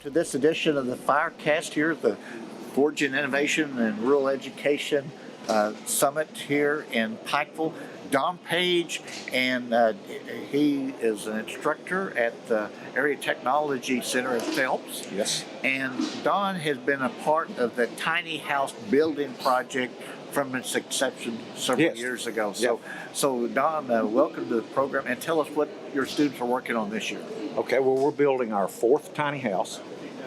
to this edition of the Firecast here at the Forging Innovation and Rural Education Summit here in Pikeville. Don Page, and he is an instructor at the Area Technology Center in Phelps. Yes. And Don has been a part of the tiny house building project from its inception several years ago. So Don, welcome to the program, and tell us what your students are working on this year. Okay, well, we're building our fourth tiny house,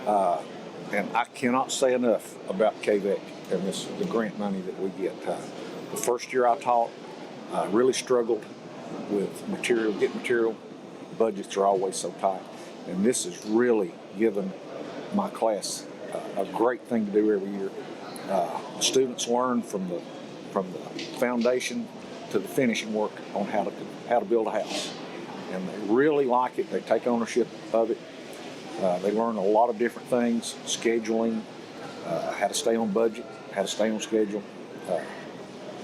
and I cannot say enough about KVEC and the grant money that we get. The first year I taught, really struggled with material, getting material. Budgets are always so tight, and this has really given my class a great thing to do every year. Students learn from the foundation to the finishing work on how to build a house, and they really like it. They take ownership of it. They learn a lot of different things: scheduling, how to stay on budget, how to stay on schedule.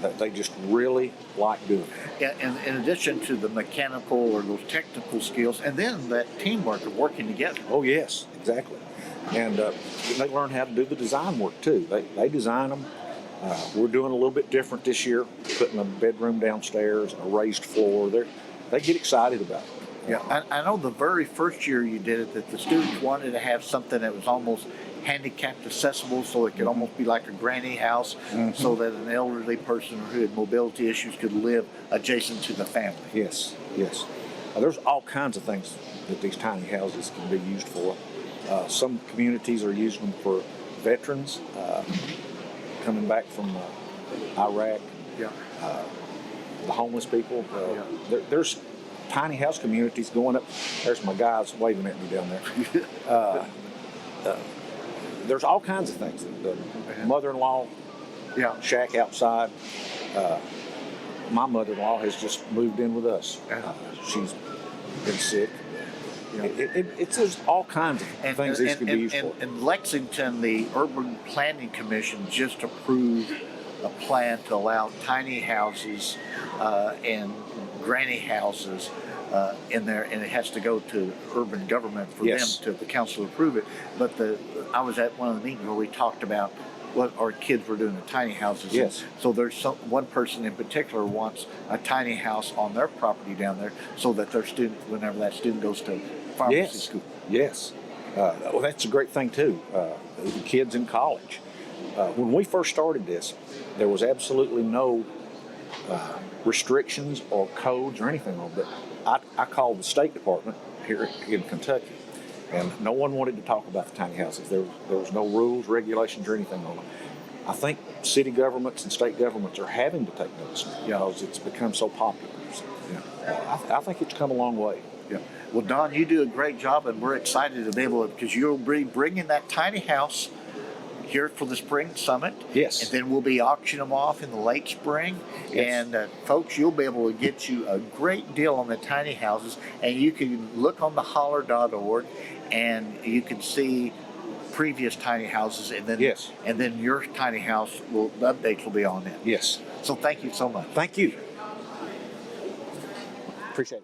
That they just really like doing. Yeah, and in addition to the mechanical or those technical skills, and then that teamwork of working together. Oh yes, exactly. And they learn how to do the design work too. They design them. We're doing a little bit different this year, putting a bedroom downstairs and a raised floor. They get excited about it. Yeah, I know the very first year you did it that the students wanted to have something that was almost handicapped accessible, so it could almost be like a granny house, so that an elderly person who had mobility issues could live adjacent to the family. Yes, yes. There's all kinds of things that these tiny houses can be used for. Some communities are using them for veterans coming back from Iraq. Yeah. The homeless people. There's tiny house communities going up. There's my guys waving at me down there. There's all kinds of things. The mother-in-law shack outside. My mother-in-law has just moved in with us. She's been sick. It's just all kinds of things these can be used for. In Lexington, the Urban Planning Commission just approved a plan to allow tiny houses and granny houses in there, and it has to go to urban government for them to the council to approve it. But I was at one of the meetings where we talked about what our kids were doing in tiny houses. Yes. So there's one person in particular wants a tiny house on their property down there, so that their student, whenever that student goes to pharmacy school. Yes. Well, that's a great thing too. The kids in college. When we first started this, there was absolutely no restrictions or codes or anything on it. I called the State Department here in Kentucky, and no one wanted to talk about the tiny houses. There was no rules, regulations, or anything on them. I think city governments and state governments are having to take notice because it's become so popular. So, I think it's come a long way. Yeah. Well, Don, you do a great job, and we're excited to be able to, because you'll be bringing that tiny house here for the spring summit. Yes. And then we'll be auctioning them off in the late spring. Yes. And folks, you'll be able to get you a great deal on the tiny houses, and you can look on the holler.org and you can see previous tiny houses, and then your tiny house the updates will be on it. Yes. So thank you so much. Thank you. Appreciate it.